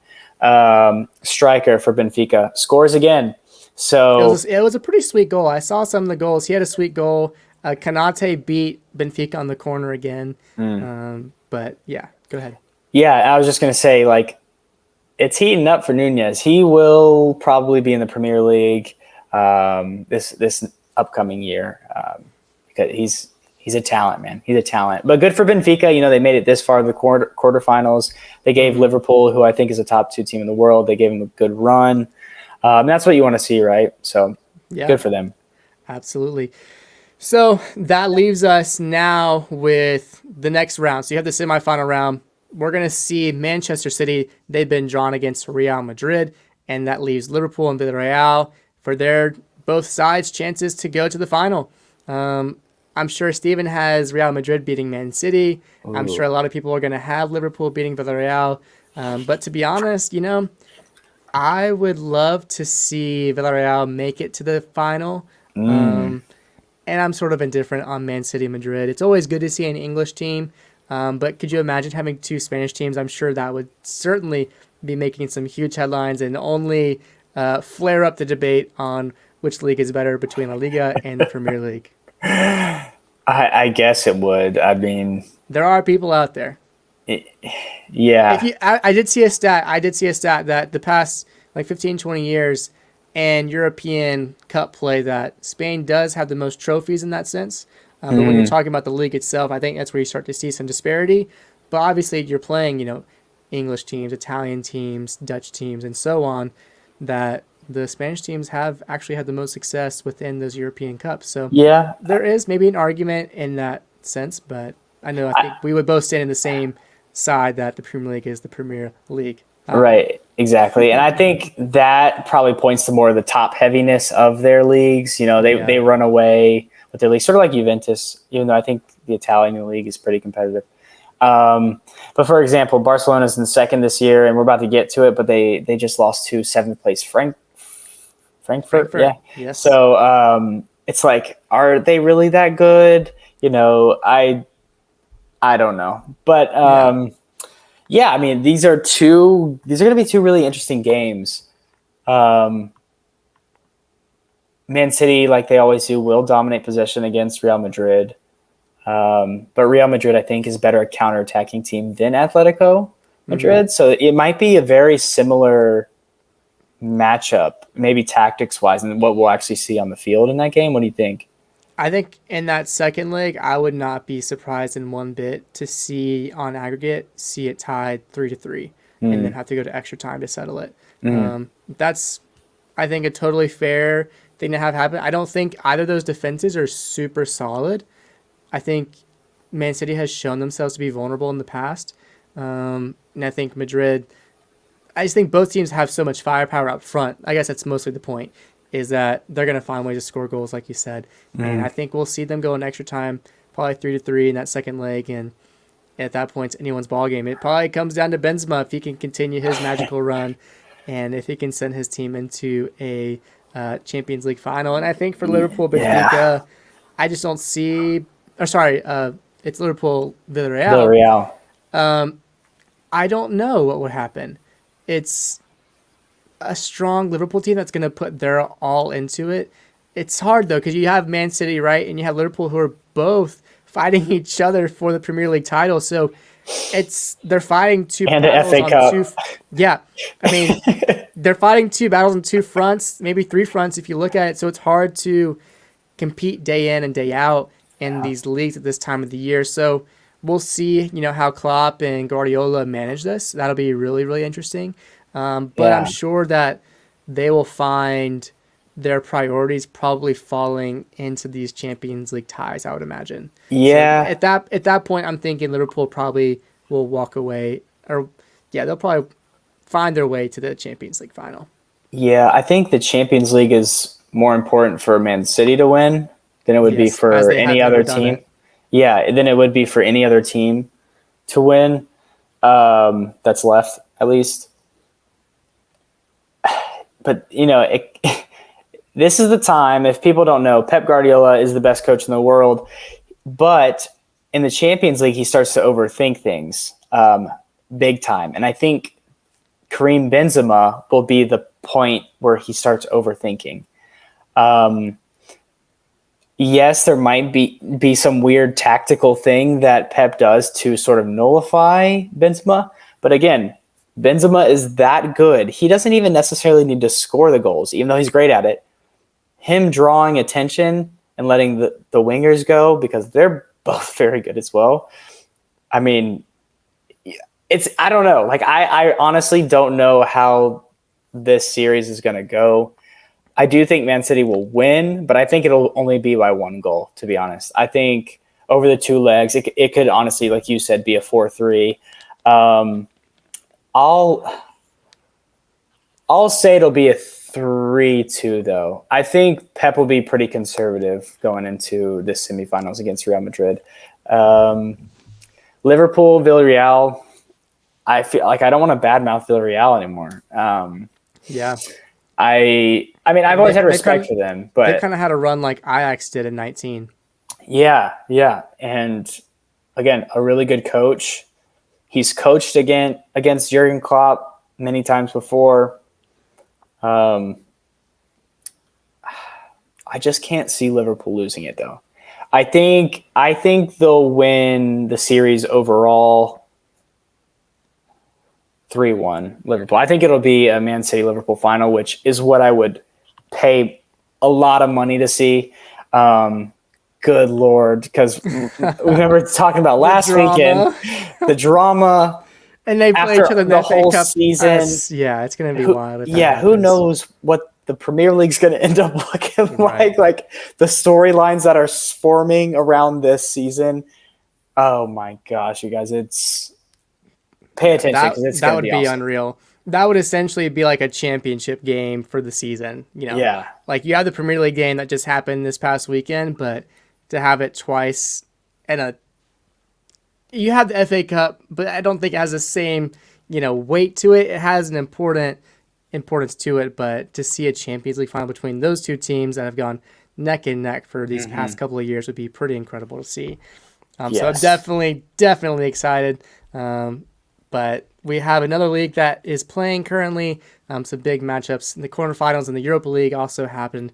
striker for Benfica, scores again. So it was a pretty sweet goal. I saw some of the goals. He had a sweet goal. Kanate beat Benfica on the corner again. But yeah, go ahead. Yeah, I was just going to say, it's heating up for Nunez. He will probably be in the Premier League this upcoming year because he's a talent, man. He's a talent. But good for Benfica. They made it this far in the quarterfinals. They gave Liverpool, who I think is a top 2 team in the world, they gave them a good run. That's what you want to see, right? So good for them. Absolutely. So that leaves us now with the next round. So you have the semifinal round. We're going to see Manchester City. They've been drawn against Real Madrid, and that leaves Liverpool and Villarreal for their both sides chances to go to the final. I'm sure Steven has Real Madrid beating Man City. I'm Ooh. sure a lot of people are going to have Liverpool beating Villarreal. But to be honest, I would love to see Villarreal make it to the final. Mm. Um, and I'm sort of indifferent on Man City Madrid. It's always good to see an English team. But could you imagine having two Spanish teams? I'm sure that would certainly be making some huge headlines and only flare up the debate on which league is better between La Liga and the Premier League. I guess it would. I mean, There are people out there. If yeah. you, I did see a stat. I did see a stat that the past like 15, 20 years and European Cup play that Spain does have the most trophies in that sense. But when you're Mm. talking about the league itself, I think that's where you start to see some disparity. But obviously, you're playing, English teams, Italian teams, Dutch teams, and so on. That the Spanish teams have actually had the most success within those European Cups. So Yeah. there is maybe an argument in that sense, but I think we would both stand in the same side that the Premier League is the Premier League. Right, exactly. And I think that probably points to more of the top heaviness of their leagues. They Yeah. run away with their league, sort of like Juventus, even though I think the Italian league is pretty competitive. But for example, Barcelona's in second this year, and we're about to get to it, but they just lost to seventh place Frankfurt. Yeah. Frankfurt, yes. So it's like, are they really that good? I don't know. But Yeah. yeah, I mean, these are going to be two really interesting games. Um, Man City, like they always do, will dominate possession against Real Madrid. But Real Madrid, I think, is better at counterattacking team than Atletico Hmm. Madrid. So it might be a very similar matchup, maybe tactics wise, and what we'll actually see on the field in that game. What do you think? I think in that second leg, I would not be surprised in one bit to see on aggregate see it tied 3-3, and then Mm, have to go to extra time to settle it. mm, That's I think a totally fair thing to have happen. I don't think either of those defenses are super solid. I think Man City has shown themselves to be vulnerable in the past. And I think Madrid, I just think both teams have so much firepower up front. I guess that's mostly the point, is that they're going to find ways to score goals, like you said. And mm. I think we'll see them go in extra time, probably 3-3 in that second leg. And at that point, it's anyone's ball game. It probably comes down to Benzema if he can continue his magical run and if he can send his team into a Champions League final. And I think for Liverpool, Yeah, Benfica, I just don't see. Or sorry, it's Liverpool Villarreal. Villarreal. I don't know what would happen. It's a strong Liverpool team that's going to put their all into it. It's hard though because you have Man City, right, and you have Liverpool who are both fighting each other for the Premier League title. So they're fighting two And the battles FA on two. Cup. Yeah, I mean they're fighting two battles on two fronts, maybe three fronts if you look at it. So it's hard to compete day in and day out in Yeah. these leagues at this time of the year. So we'll see, how Klopp and Guardiola manage this. That'll be really, really interesting. But I'm Yeah. sure that they will find their priorities probably falling into these Champions League ties, I would imagine. So Yeah. at that point, I'm thinking Liverpool probably will walk away, or yeah, they'll probably find their way to the Champions League final. Yeah. I think the Champions League is more important for Man City to win than it would be Yes, as for they have any never other done team. it. Yeah, than it would be for any other team to win. That's left at least. But this is the time. If people don't know, Pep Guardiola is the best coach in the world, but in the Champions League, he starts to overthink things big time. And I think Karim Benzema will be the point where he starts overthinking. Um, yes, there might be some weird tactical thing that Pep does to sort of nullify Benzema. But again, Benzema is that good. He doesn't even necessarily need to score the goals, even though he's great at it. Him drawing attention and letting the wingers go because they're both very good as well. I mean, I don't know. Like I honestly don't know how this series is going to go. I do think Man City will win, but I think it'll only be by one goal, to be honest. I think over the two legs, it could honestly, like you said, be a 4-3. Um, I'll I'll say it'll be a 3-2 though. I think Pep will be pretty conservative going into the semifinals against Real Madrid. Liverpool, Villarreal. I feel like I don't want to badmouth Villarreal anymore. Yeah. I mean, I've always had respect for them, they but kind of had a run like Ajax did in 19. yeah. And again, a really good coach. He's coached against Jurgen Klopp many times before. I just can't see Liverpool losing it though. I think they'll win the series overall 3-1 Liverpool. I think it'll be a Man City Liverpool final, which is what I would pay a lot of money to see. Good Lord, because remember talking about last weekend, the drama. And they play after each other in the the FA whole Cup. season. Yeah, it's going to be wild. Who knows what the Premier League's going to end up looking like? Like the storylines that are forming around this season. Oh my gosh, you guys! Pay attention because it's that going to would be be awesome. unreal. That would essentially be like a championship game for the season. Yeah. Like you have the Premier League game that just happened this past weekend, but to have it twice and you have the FA Cup, but I don't think it has the same, weight to it. It has an importance to it, but to see a Champions League final between those two teams that have gone neck and neck for these past couple of years would be pretty incredible to see. So I'm definitely excited. But we have another league that is playing currently. Some big matchups in the quarterfinals in the Europa League also happened.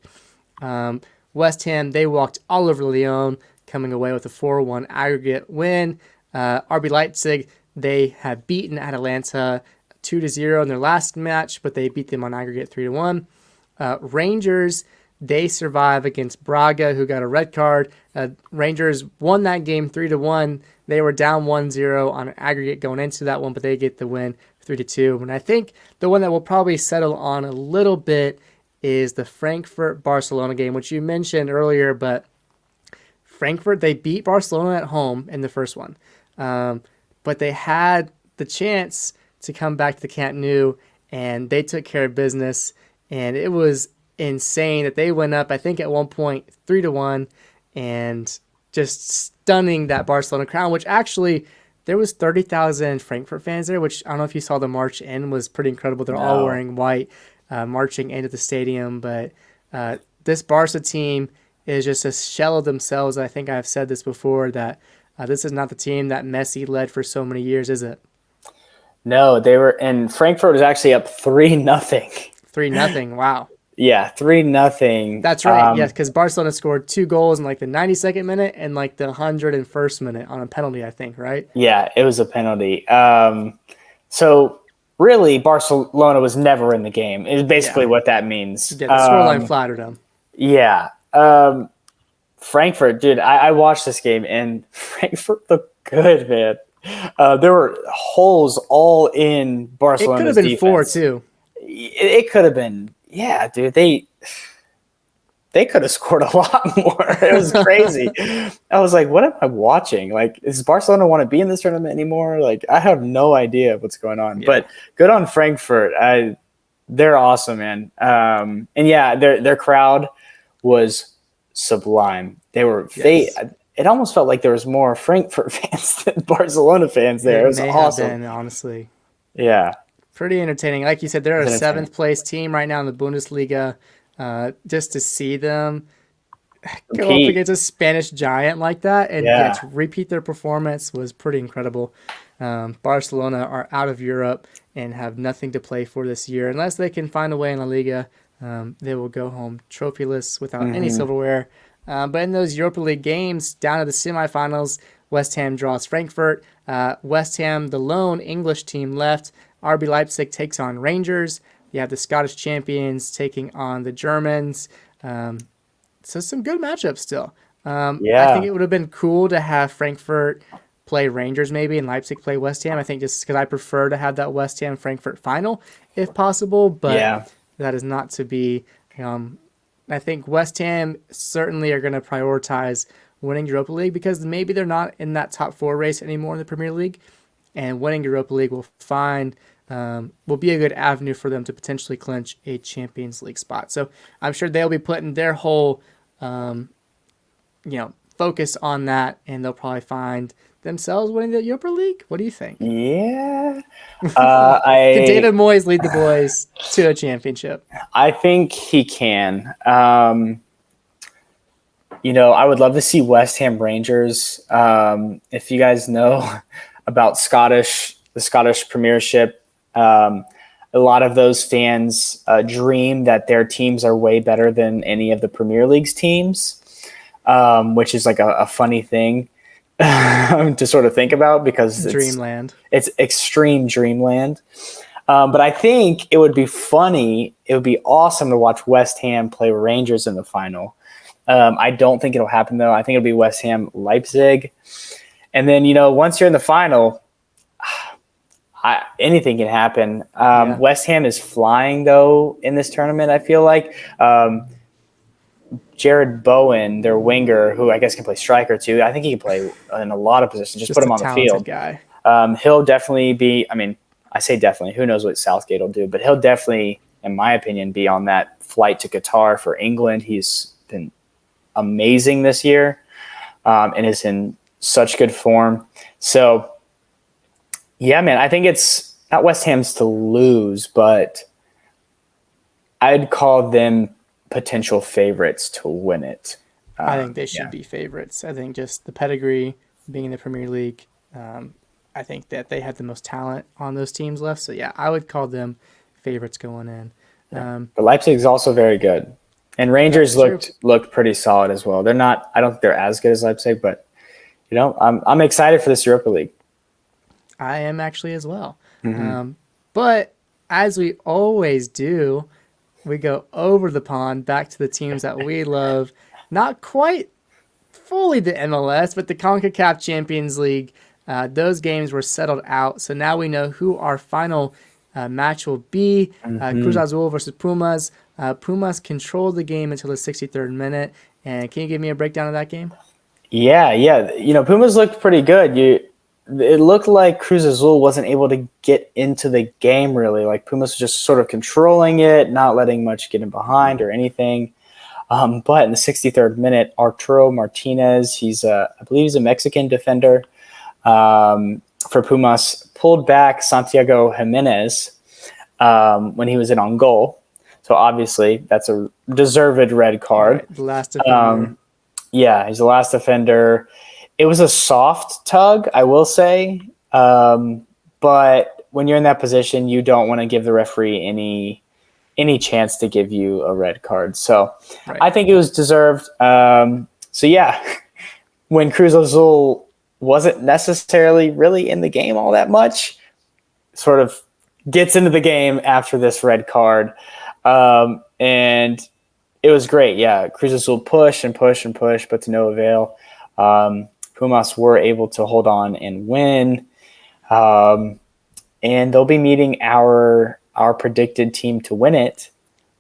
West Ham, they walked all over Lyon, coming away with a 4-1 aggregate win. RB Leipzig, they have beaten Atalanta 2-0 in their last match, but they beat them on aggregate 3-1. Rangers, they survive against Braga, who got a red card. Rangers won that game 3-1. They were down 1-0 on aggregate going into that one, but they get the win 3-2. And I think the one that we'll probably settle on a little bit is the Frankfurt-Barcelona game, which you mentioned earlier, but Frankfurt, they beat Barcelona at home in the first one. But they had the chance to come back to the Camp Nou, and they took care of business. And it was insane that they went up, I think at one point, 3-1, and just stunning that Barcelona crowd, which actually there was 30,000 Frankfurt fans there, which I don't know if you saw the march in, was pretty incredible. They're all wearing white, marching into the stadium. But this Barca team is just a shell of themselves. I think I've said this before, that this is not the team that Messi led for so many years, is it? No, they were, and Frankfurt was actually up 3-0. 3-0. Wow. Yeah, 3-0. That's right. Yes, because Barcelona scored 2 goals in like the 92nd minute and like the 101st minute on a penalty, I think, right? Yeah, it was a penalty. So really, Barcelona was never in the game. Is basically what that means. Yeah, the scoreline flattered them. Yeah. Frankfurt, dude, I watched this game, and Frankfurt looked good, man. There were holes all in Barcelona's defense. It could have been 4 too. It could have been. Yeah, dude, they could have scored a lot more. It was crazy. I was like, what am I watching? Like, does Barcelona want to be in this tournament anymore? Like, I have no idea what's going on. Yeah. But good on Frankfurt. They're awesome, man. And yeah, their crowd was sublime. They were it almost felt like there was more Frankfurt fans than Barcelona fans there. It was awesome. Been, honestly. Yeah. Pretty entertaining. Like you said, they're a 7th place team right now in the Bundesliga. Just to see them go up against a Spanish giant like that and to repeat their performance was pretty incredible. Barcelona are out of Europe and have nothing to play for this year. Unless they can find a way in La Liga, they will go home trophyless without any silverware. But in those Europa League games, down to the semifinals, West Ham draws Frankfurt. West Ham, the lone English team left. RB Leipzig takes on Rangers. You have the Scottish champions taking on the Germans. So some good matchups still. I think it would have been cool to have Frankfurt play Rangers maybe and Leipzig play West Ham. I think just because I prefer to have that West Ham-Frankfurt final if possible, but that is not to be. I think West Ham certainly are going to prioritize winning Europa League because maybe they're not in that top 4 race anymore in the Premier League, and winning Europa League will find will be a good avenue for them to potentially clinch a Champions League spot. So I'm sure they'll be putting their whole, focus on that, and they'll probably find themselves winning the Europa League. What do you think? Yeah. Can David Moyes lead the boys to a championship? I think he can. I would love to see West Ham Rangers. If you guys know about the Scottish Premiership, a lot of those fans dream that their teams are way better than any of the Premier League's teams, which is like a funny thing to sort of think about because Dreamland. It's extreme dreamland. But I think it would be funny. It would be awesome to watch West Ham play Rangers in the final. I don't think it'll happen, though. I think it'll be West Ham Leipzig. And then, once you're in the final, anything can happen. West Ham is flying, though, in this tournament, I feel like. Jared Bowen, their winger, who I guess can play striker, too. I think he can play in a lot of positions. Just put him on the field. Guy. He'll definitely be – I say definitely. Who knows what Southgate will do. But he'll definitely, in my opinion, be on that flight to Qatar for England. He's been amazing this year and is in such good form. So, yeah, man, I think it's not West Ham's to lose, but I'd call them potential favorites to win it. I think they should be favorites. I think just the pedigree, being in the Premier League, I think that they have the most talent on those teams left. So, yeah, I would call them favorites going in. But Leipzig is also very good. And Rangers looked pretty solid as well. They're not – I don't think they're as good as Leipzig, but, I'm excited for this Europa League. I am actually as well. Mm-hmm. But as we always do, we go over the pond back to the teams that we love. Not quite fully the MLS, but the CONCACAF Champions League. Those games were settled out. So now we know who our final match will be. Cruz Azul versus Pumas. Pumas controlled the game until the 63rd minute. And can you give me a breakdown of that game? Yeah. Pumas looked pretty good. It looked like Cruz Azul wasn't able to get into the game really. Like Pumas was just sort of controlling it, not letting much get in behind or anything. But in the 63rd minute, Arturo Martinez, I believe he's a Mexican defender for Pumas, pulled back Santiago Jimenez when he was in on goal. So obviously that's a deserved red card. Right, the last defender. He's the last defender. It was a soft tug, I will say. But when you're in that position, you don't want to give the referee any chance to give you a red card. So right. I think it was deserved. When Cruz Azul wasn't necessarily really in the game all that much, sort of gets into the game after this red card. And it was great. Yeah, Cruz Azul push, but to no avail. Pumas were able to hold on and win. And they'll be meeting our predicted team to win it.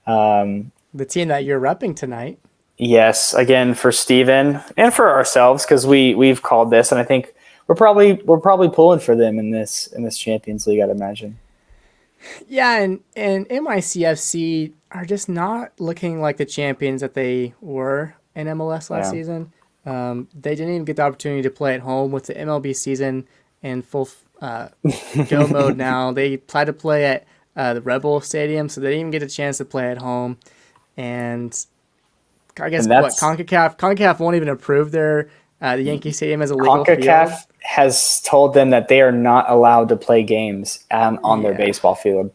The team that you're repping tonight. Yes, again for Steven and for ourselves, because we've called this, and I think we're probably pulling for them in this Champions League, I'd imagine. Yeah, and NYCFC are just not looking like the champions that they were in MLS last season. They didn't even get the opportunity to play at home with the MLB season in full go mode now. They plan to play at the Rebel Stadium, so they didn't even get a chance to play at home. And I guess CONCACAF won't even approve the Yankee Stadium as a legal field. CONCACAF has told them that they are not allowed to play games on their baseball field,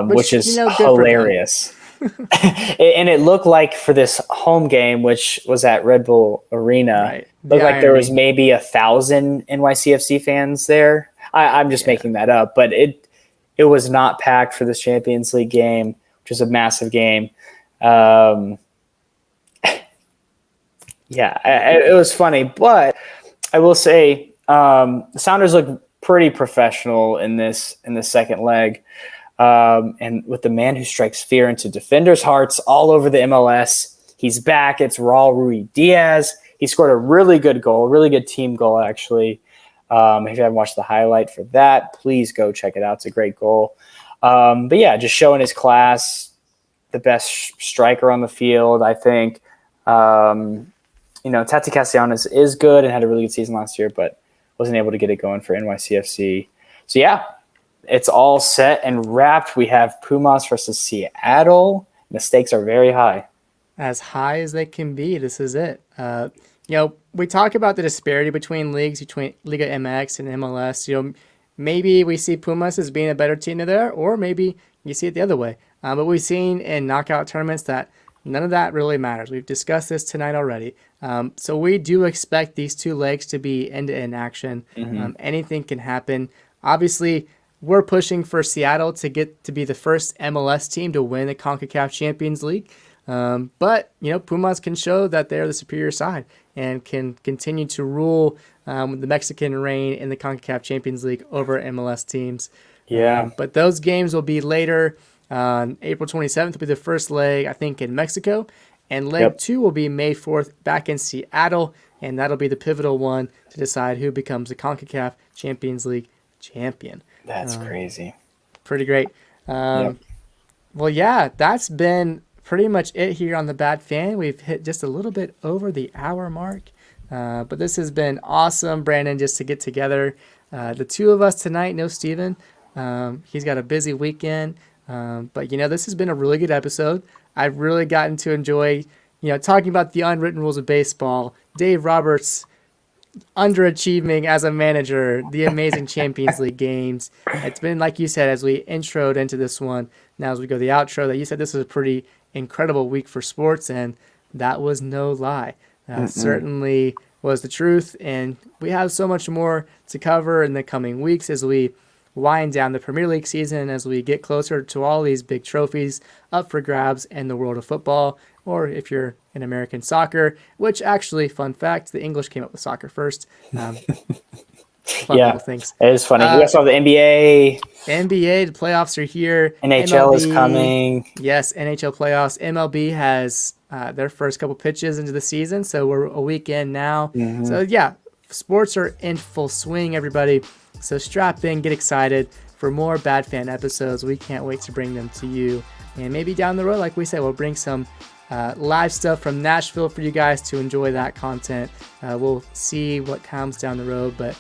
which is hilarious. And it looked like for this home game, which was at Red Bull Arena, looked like there was maybe 1,000 NYCFC fans there. I'm just making that up, but it was not packed for this Champions League game, which is a massive game. It was funny, but I will say the Sounders look pretty professional in this second leg. And with the man who strikes fear into defenders' hearts all over the MLS, he's back. It's Raul Ruiz Diaz. He scored a really good goal, really good team goal, actually. If you haven't watched the highlight for that, please go check it out. It's a great goal. But yeah, just showing his class, the best striker on the field, I think. Tati Castellanos is good and had a really good season last year, but wasn't able to get it going for NYCFC. So yeah, it's all set and wrapped. We have Pumas versus Seattle. The stakes are very high. As high as they can be. This is it. We talk about the disparity between leagues, between Liga MX and MLS. Maybe we see Pumas as being a better team there, or maybe you see it the other way. But we've seen in knockout tournaments that none of that really matters. We've discussed this tonight already. So we do expect these two legs to be end-to-end action. Anything can happen. Obviously, we're pushing for Seattle to get to be the first MLS team to win the CONCACAF Champions League. But Pumas can show that they're the superior side and can continue to rule the Mexican reign in the CONCACAF Champions League over MLS teams. But those games will be later. April 27th will be the first leg, I think, in Mexico. And leg 2 will be May 4th back in Seattle. And that'll be the pivotal one to decide who becomes the CONCACAF Champions League champion. That's crazy. Pretty great. Well, yeah, that's been pretty much it here on The Bad Fan. We've hit just a little bit over the hour mark. But this has been awesome, Brandon, just to get together. The two of us tonight, no Steven. He's got a busy weekend. But this has been a really good episode. I've really gotten to enjoy, talking about the unwritten rules of baseball, Dave Roberts underachieving as a manager, the amazing Champions League games. It's been, like you said, as we introed into this one, now as we go to the outro, that you said this was a pretty incredible week for sports, and that was no lie. Certainly was the truth, and we have so much more to cover in the coming weeks as we wind down the Premier League season, as we get closer to all these big trophies up for grabs in the world of football, or if you're in American soccer, which actually, fun fact, the English came up with soccer first. Fun little things. It is funny. We also have the NBA. NBA, the playoffs are here. NHL MLB, is coming. Yes, NHL playoffs. MLB has their first couple pitches into the season, so we're a week in now. So yeah, sports are in full swing, everybody. So strap in, get excited for more Bad Fan episodes. We can't wait to bring them to you. And maybe down the road, like we said, we'll bring some live stuff from Nashville for you guys to enjoy that content. We'll see what comes down the road, but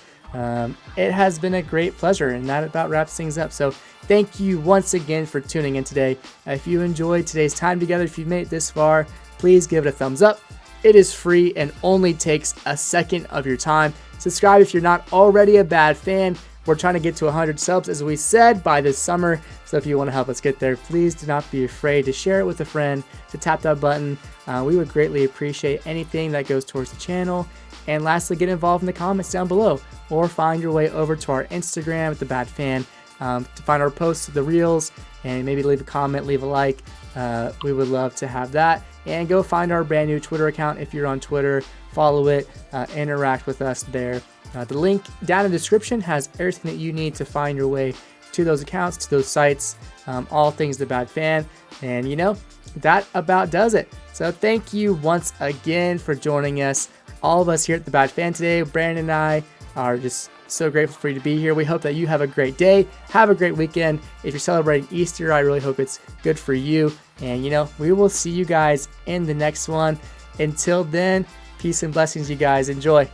it has been a great pleasure, and that about wraps things up. So thank you once again for tuning in today. If you enjoyed today's time together, if you've made it this far, please give it a thumbs up. It is free and only takes a second of your time. Subscribe if you're not already a Bad Fan. We're trying to get to 100 subs, as we said, by this summer. So if you want to help us get there, please do not be afraid to share it with a friend, to tap that button. We would greatly appreciate anything that goes towards the channel. And lastly, get involved in the comments down below, or find your way over to our Instagram at The Bad Fan to find our posts, the reels, and maybe leave a comment, leave a like. We would love to have that. And go find our brand new Twitter account if you're on Twitter. Follow it, interact with us there. The link down in the description has everything that you need to find your way to those accounts, to those sites, all things The Bad Fan. And that about does it. So thank you once again for joining us. All of us here at The Bad Fan today, Brandon and I are just so grateful for you to be here. We hope that you have a great day. Have a great weekend. If you're celebrating Easter, I really hope it's good for you. And, we will see you guys in the next one. Until then, peace and blessings, you guys. Enjoy.